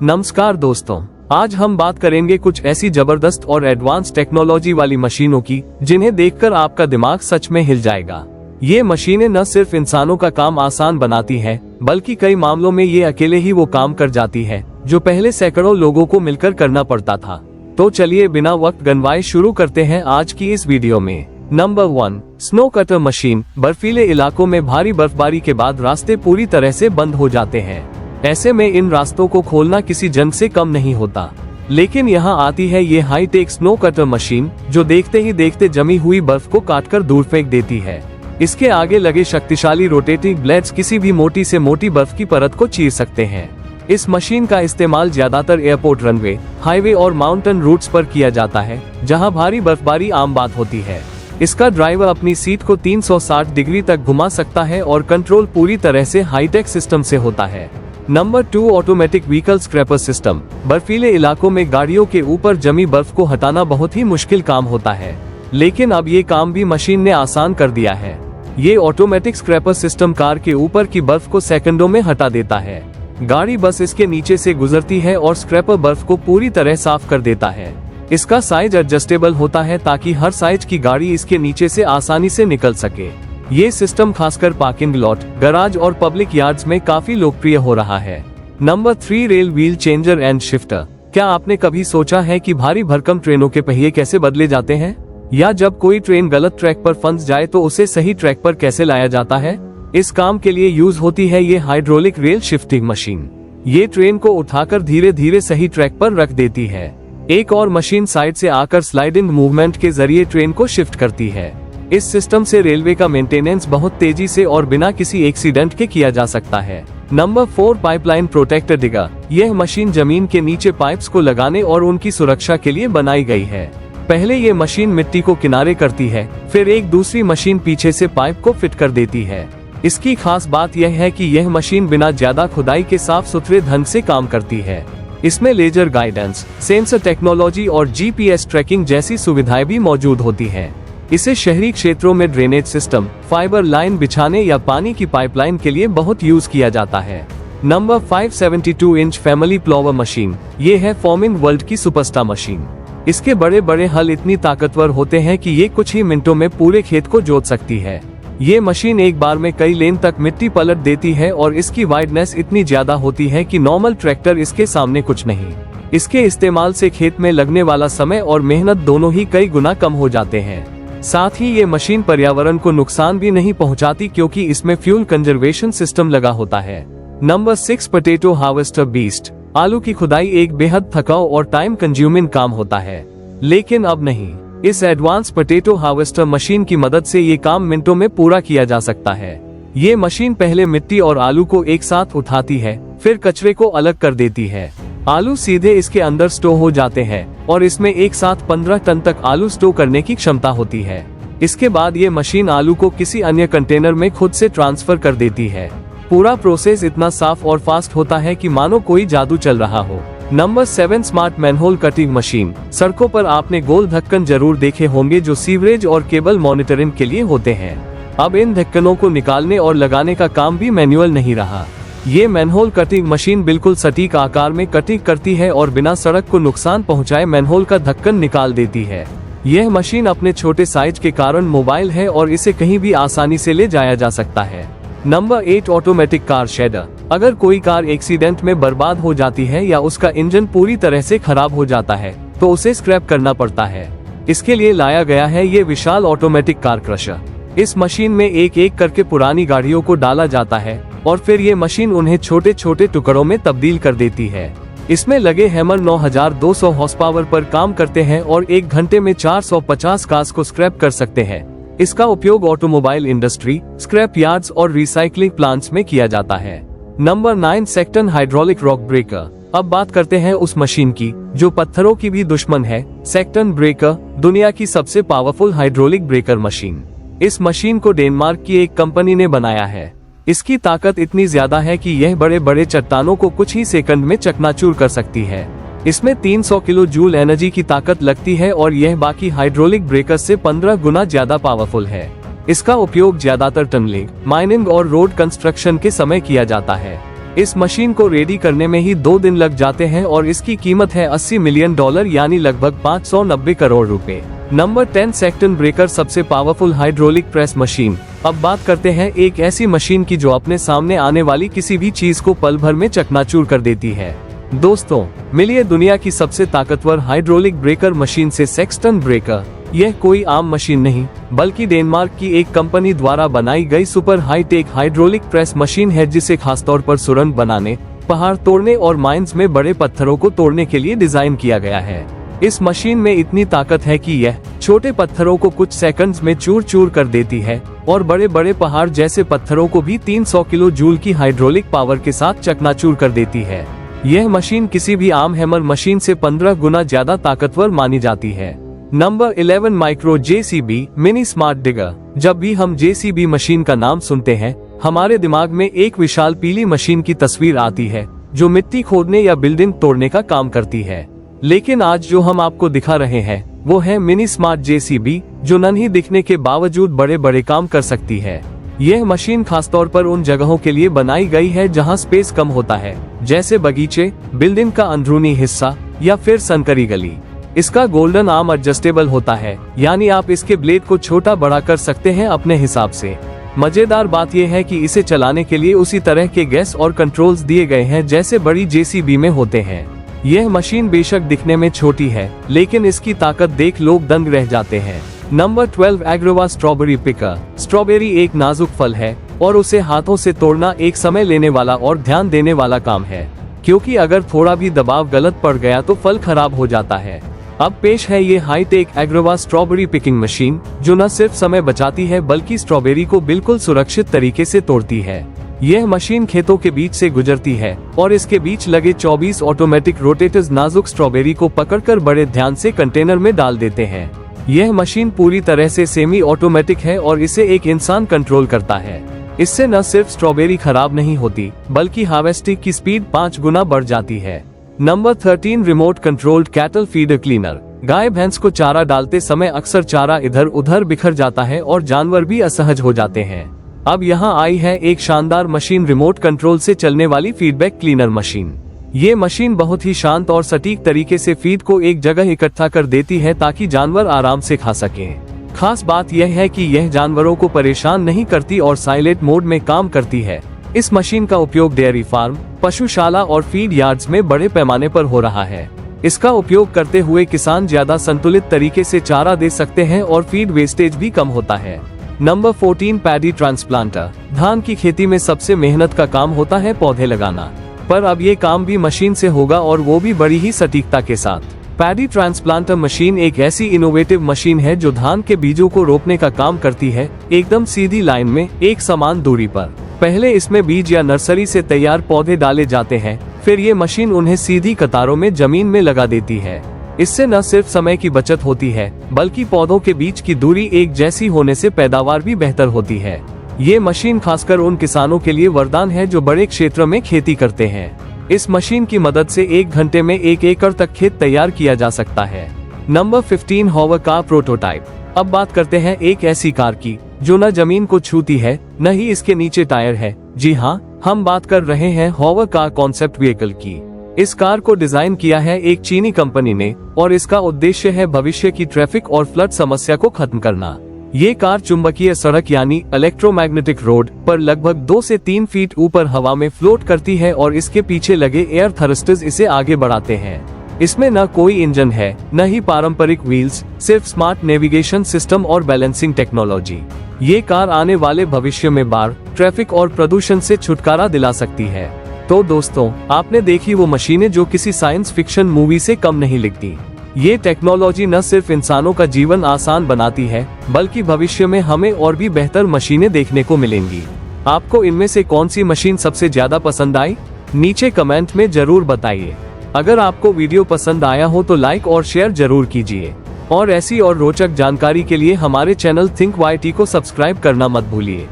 नमस्कार दोस्तों, आज हम बात करेंगे कुछ ऐसी जबरदस्त और एडवांस टेक्नोलॉजी वाली मशीनों की जिन्हें देखकर आपका दिमाग सच में हिल जाएगा। ये मशीनें न सिर्फ इंसानों का काम आसान बनाती हैं, बल्कि कई मामलों में ये अकेले ही वो काम कर जाती है जो पहले सैकड़ों लोगों को मिलकर करना पड़ता था। तो चलिए बिना वक्त गंवाए शुरू करते हैं आज की इस वीडियो में। Number 1, snow cutter machine. बर्फीले इलाकों में भारी बर्फबारी के बाद रास्ते पूरी तरह से बंद हो जाते हैं। ऐसे में इन रास्तों को खोलना किसी जंग से कम नहीं होता। लेकिन यहाँ आती है ये हाईटेक स्नो कटर मशीन जो देखते ही देखते जमी हुई बर्फ को काटकर दूर फेंक देती है। इसके आगे लगे शक्तिशाली रोटेटिंग ब्लेड्स किसी भी मोटी से मोटी बर्फ की परत को चीर सकते हैं। इस मशीन का इस्तेमाल ज्यादातर एयरपोर्ट, रनवे, हाईवे और माउंटेन रूट्स पर किया जाता है, जहाँ भारी बर्फबारी आम बात होती है। इसका ड्राइवर अपनी सीट को 360 डिग्री तक घुमा सकता है और कंट्रोल पूरी तरह से हाईटेक सिस्टम से होता है। Number 2, automatic vehicle scraper system. बर्फीले इलाकों में गाड़ियों के ऊपर जमी बर्फ को हटाना बहुत ही मुश्किल काम होता है, लेकिन अब ये काम भी मशीन ने आसान कर दिया है। ये ऑटोमेटिक स्क्रैपर सिस्टम कार के ऊपर की बर्फ को सेकंडों में हटा देता है। गाड़ी बस इसके नीचे से गुजरती है और स्क्रैपर बर्फ को पूरी तरह साफ कर देता है। इसका साइज एडजस्टेबल होता है ताकि हर साइज की गाड़ी इसके नीचे से आसानी से निकल सके। ये सिस्टम खासकर पार्किंग लॉट, गैराज और पब्लिक यार्ड्स में काफी लोकप्रिय हो रहा है। Number 3, rail wheel changer and shifter. क्या आपने कभी सोचा है कि भारी भरकम ट्रेनों के पहिए कैसे बदले जाते हैं, या जब कोई ट्रेन गलत ट्रैक पर फंस जाए तो उसे सही ट्रैक पर कैसे लाया जाता है? इस काम के लिए यूज होती है ये हाइड्रोलिक रेल शिफ्टिंग मशीन। ये ट्रेन को उठाकर धीरे धीरे सही ट्रैक पर रख देती है। एक और मशीन साइड से आकर स्लाइडिंग मूवमेंट के जरिए ट्रेन को शिफ्ट करती है। इस सिस्टम से रेलवे का मेंटेनेंस बहुत तेजी से और बिना किसी एक्सीडेंट के किया जा सकता है। Number 4, pipeline protector digger. यह मशीन जमीन के नीचे पाइप्स को लगाने और उनकी सुरक्षा के लिए बनाई गई है। पहले ये मशीन मिट्टी को किनारे करती है, फिर एक दूसरी मशीन पीछे से पाइप को फिट कर देती है। इसकी खास बात यह है कि यह मशीन बिना ज्यादा खुदाई के साफ सुथरे ढंग से काम करती है। इसमें लेजर गाइडेंस, सेंसर टेक्नोलॉजी और GPS ट्रैकिंग जैसी सुविधाएं भी मौजूद होती हैं। इसे शहरी क्षेत्रों में ड्रेनेज सिस्टम, फाइबर लाइन बिछाने या पानी की पाइपलाइन के लिए बहुत यूज किया जाता है। Number 5, 72 inch family plower machine. ये है फार्मिंग वर्ल्ड की सुपरस्टार मशीन। इसके बड़े बड़े हल इतनी ताकतवर होते हैं कि ये कुछ ही मिनटों में पूरे खेत को जोत सकती है। ये मशीन एक बार में कई लेन तक मिट्टी पलट देती है और इसकी वाइडनेस इतनी ज्यादा होती है कि नॉर्मल ट्रैक्टर इसके सामने कुछ नहीं। इसके इस्तेमाल से खेत में लगने वाला समय और मेहनत दोनों ही कई गुना कम हो जाते हैं। साथ ही ये मशीन पर्यावरण को नुकसान भी नहीं पहुंचाती क्योंकि इसमें फ्यूल कंजर्वेशन सिस्टम लगा होता है। Number 6, potato harvester beast. आलू की खुदाई एक बेहद थकाऊ और टाइम कंज्यूमिंग काम होता है, लेकिन अब नहीं। इस एडवांस पोटैटो हार्वेस्टर मशीन की मदद से ये काम मिनटों में पूरा किया जा सकता है। ये मशीन पहले मिट्टी और आलू को एक साथ उठाती है, फिर कचरे को अलग कर देती है। आलू सीधे इसके अंदर स्टोर हो जाते हैं और इसमें एक साथ 15 टन तक आलू स्टोर करने की क्षमता होती है। इसके बाद ये मशीन आलू को किसी अन्य कंटेनर में खुद से ट्रांसफर कर देती है। पूरा प्रोसेस इतना साफ और फास्ट होता है कि मानो कोई जादू चल रहा हो। Number 7, smart manhole cutting machine. सड़कों पर आपने गोल ढक्कन जरूर देखे होंगे जो सीवरेज और केबल मॉनिटरिंग के लिए होते हैं। अब इन ढक्कनों को निकालने और लगाने का काम भी मैनुअल नहीं रहा। ये मैनहोल कटिंग मशीन बिल्कुल सटीक आकार में कटिंग करती है और बिना सड़क को नुकसान पहुंचाए मैनहोल का ढक्कन निकाल देती है। यह मशीन अपने छोटे साइज के कारण मोबाइल है और इसे कहीं भी आसानी से ले जाया जा सकता है। Number 8, automatic car shader. अगर कोई कार एक्सीडेंट में बर्बाद हो जाती है या उसका इंजन पूरी तरह से खराब हो जाता है तो उसे स्क्रैप करना पड़ता है। इसके लिए लाया गया है ये विशाल ऑटोमेटिक कार क्रशर। इस मशीन में एक एक करके पुरानी गाड़ियों को डाला जाता है और फिर ये मशीन उन्हें छोटे छोटे टुकड़ों में तब्दील कर देती है। इसमें लगे हैमर 9200 हॉर्स पावर पर काम करते हैं और 1 घंटे में 450 कार्स को स्क्रैप कर सकते हैं। इसका उपयोग ऑटोमोबाइल इंडस्ट्री, स्क्रैप यार्ड्स और रिसाइकलिंग प्लांट्स में किया जाता है। नंबर 9, सेक्टन हाइड्रोलिक रॉक ब्रेकर। अब बात करते हैं उस मशीन की जो पत्थरों की भी दुश्मन है। सेक्टन ब्रेकर दुनिया की सबसे पावरफुल हाइड्रोलिक ब्रेकर मशीन। इस मशीन को डेनमार्क की एक कंपनी ने बनाया है। इसकी ताकत इतनी ज्यादा है कि यह बड़े बड़े चट्टानों को कुछ ही सेकंड में चकनाचूर कर सकती है। इसमें 300 किलो जूल एनर्जी की ताकत लगती है और यह बाकी हाइड्रोलिक ब्रेकर से 15 गुना ज्यादा पावरफुल है। इसका उपयोग ज्यादातर टनलिंग, माइनिंग और रोड कंस्ट्रक्शन के समय किया जाता है। इस मशीन को रेडी करने में ही 2 दिन लग जाते हैं और इसकी कीमत है $80 मिलियन यानी लगभग 590 करोड़ रुपए। नंबर 10 सेक्टन ब्रेकर सबसे पावरफुल हाइड्रोलिक प्रेस मशीन। अब बात करते हैं एक ऐसी मशीन की जो अपने सामने आने वाली किसी भी चीज को पल भर में चकनाचूर कर देती है। दोस्तों, मिलिए दुनिया की सबसे ताकतवर हाइड्रोलिक ब्रेकर मशीन से सेक्सटन ब्रेकर। यह कोई आम मशीन नहीं बल्कि डेनमार्क की एक कंपनी द्वारा बनाई गई super hi tech hydraulic press machine है, जिसे खासतौर पर सुरंग बनाने, पहाड़ तोड़ने और माइंस में बड़े पत्थरों को तोड़ने के लिए डिजाइन किया गया है। इस मशीन में इतनी ताकत है कि यह छोटे पत्थरों को कुछ सेकंड्स में चूर चूर कर देती है और बड़े बड़े पहाड़ जैसे पत्थरों को भी 300 किलो जूल की हाइड्रोलिक पावर के साथ चकनाचूर कर देती है। यह मशीन किसी भी आम हैमर मशीन से 15 गुना ज्यादा ताकतवर मानी जाती है। Number 11 micro JCB mini smart digger. जब भी हम जेसीबी मशीन का नाम सुनते हैं, हमारे दिमाग में एक विशाल पीली मशीन की तस्वीर आती है जो मिट्टी खोदने या बिल्डिंग तोड़ने का काम करती है। लेकिन आज जो हम आपको दिखा रहे हैं वो है मिनी स्मार्ट जेसीबी, जो नन्ही दिखने के बावजूद बड़े बड़े काम कर सकती है। यह मशीन खासतौर पर उन जगहों के लिए बनाई गई है जहां स्पेस कम होता है, जैसे बगीचे, बिल्डिंग का अंदरूनी हिस्सा या फिर संकरी गली। इसका गोल्डन आर्म एडजस्टेबल होता है, यानी आप इसके ब्लेड को छोटा बड़ा कर सकते हैं अपने हिसाब से। मजेदार बात यह है कि इसे चलाने के लिए उसी तरह के गैस और कंट्रोल्स दिए गए हैं जैसे बड़ी जेसीबी में होते हैं। यह मशीन बेशक दिखने में छोटी है, लेकिन इसकी ताकत देख लोग दंग रह जाते हैं। नंबर 12 एग्रोवा स्ट्रॉबेरी पिकर। स्ट्रॉबेरी एक नाजुक फल है और उसे हाथों से तोड़ना एक समय लेने वाला और ध्यान देने वाला काम है, क्योंकि अगर थोड़ा भी दबाव गलत पड़ गया तो फल खराब हो जाता है। अब पेश है ये हाईटेक एग्रोवा स्ट्रॉबेरी पिकिंग मशीन, जो न सिर्फ समय बचाती है बल्कि स्ट्रॉबेरी को बिल्कुल सुरक्षित तरीके से तोड़ती है। यह मशीन खेतों के बीच से गुजरती है और इसके बीच लगे 24 ऑटोमेटिक रोटेटर्स नाजुक स्ट्रॉबेरी को पकड़कर बड़े ध्यान से कंटेनर में डाल देते हैं। यह मशीन पूरी तरह से सेमी ऑटोमेटिक है और इसे एक इंसान कंट्रोल करता है। इससे न सिर्फ स्ट्रॉबेरी खराब नहीं होती बल्कि हार्वेस्टिंग की स्पीड 5 गुना बढ़ जाती है। Number 13 remote controlled cattle feeder cleaner. गाय भैंस को चारा डालते समय अक्सर चारा इधर उधर बिखर जाता है और जानवर भी असहज हो जाते हैं। अब यहाँ आई है एक शानदार मशीन, रिमोट कंट्रोल से चलने वाली फीडबैक क्लीनर मशीन। ये मशीन बहुत ही शांत और सटीक तरीके से फीड को एक जगह इकट्ठा कर देती है ताकि जानवर आराम से खा सकें। खास बात यह है कि यह जानवरों को परेशान नहीं करती और साइलेंट मोड में काम करती है। इस मशीन का उपयोग डेयरी फार्म, पशुशाला और फीड यार्ड्स में बड़े पैमाने पर हो रहा है। इसका उपयोग करते हुए किसान ज्यादा संतुलित तरीके से चारा दे सकते हैं और फीड वेस्टेज भी कम होता है। Number 14 paddy transplanter. धान की खेती में सबसे मेहनत का काम होता है पौधे लगाना, पर अब ये काम भी मशीन से होगा और वो भी बड़ी ही सटीकता के साथ। पैडी ट्रांसप्लांटर मशीन एक ऐसी इनोवेटिव मशीन है जो धान के बीजों को रोपने का काम करती है, एकदम सीधी लाइन में एक समान दूरी पर। पहले इसमें बीज या नर्सरी से तैयार पौधे डाले जाते हैं, फिर ये मशीन उन्हें सीधी कतारों में जमीन में लगा देती है। इससे न सिर्फ समय की बचत होती है बल्कि पौधों के बीच की दूरी एक जैसी होने से पैदावार भी बेहतर होती है। ये मशीन खासकर उन किसानों के लिए वरदान है जो बड़े क्षेत्र में खेती करते हैं। इस मशीन की मदद से 1 घंटे में 1 एकड़ तक खेत तैयार किया जा सकता है। Number 15 hover car prototype. अब बात करते हैं एक ऐसी कार की जो न जमीन को छूती है न ही इसके नीचे टायर है। जी हाँ, हम बात कर रहे हैं हॉवर कार कॉन्सेप्ट व्हीकल की। इस कार को डिजाइन किया है एक चीनी कंपनी ने और इसका उद्देश्य है भविष्य की ट्रैफिक और फ्लड समस्या को खत्म करना। ये कार चुंबकीय सड़क यानी इलेक्ट्रोमैग्नेटिक रोड पर लगभग 2 से 3 फीट ऊपर हवा में फ्लोट करती है और इसके पीछे लगे एयर थ्रस्टर्स इसे आगे बढ़ाते हैं। इसमें न कोई इंजन है न ही पारंपरिक व्हील्स, सिर्फ स्मार्ट नेविगेशन सिस्टम और बैलेंसिंग टेक्नोलॉजी। ये कार आने वाले भविष्य में बाढ़, ट्रैफिक और प्रदूषण से छुटकारा दिला सकती है। तो दोस्तों, आपने देखी वो मशीनें जो किसी साइंस फिक्शन मूवी से कम नहीं लिखती। ये टेक्नोलॉजी न सिर्फ इंसानों का जीवन आसान बनाती है बल्कि भविष्य में हमें और भी बेहतर मशीनें देखने को मिलेंगी। आपको इनमें से कौन सी मशीन सबसे ज्यादा पसंद आई? नीचे कमेंट में जरूर बताइए। अगर आपको वीडियो पसंद आया हो तो लाइक और शेयर जरूर कीजिए और ऐसी और रोचक जानकारी के लिए हमारे चैनल थिंक YT को सब्सक्राइब करना मत भूलिए।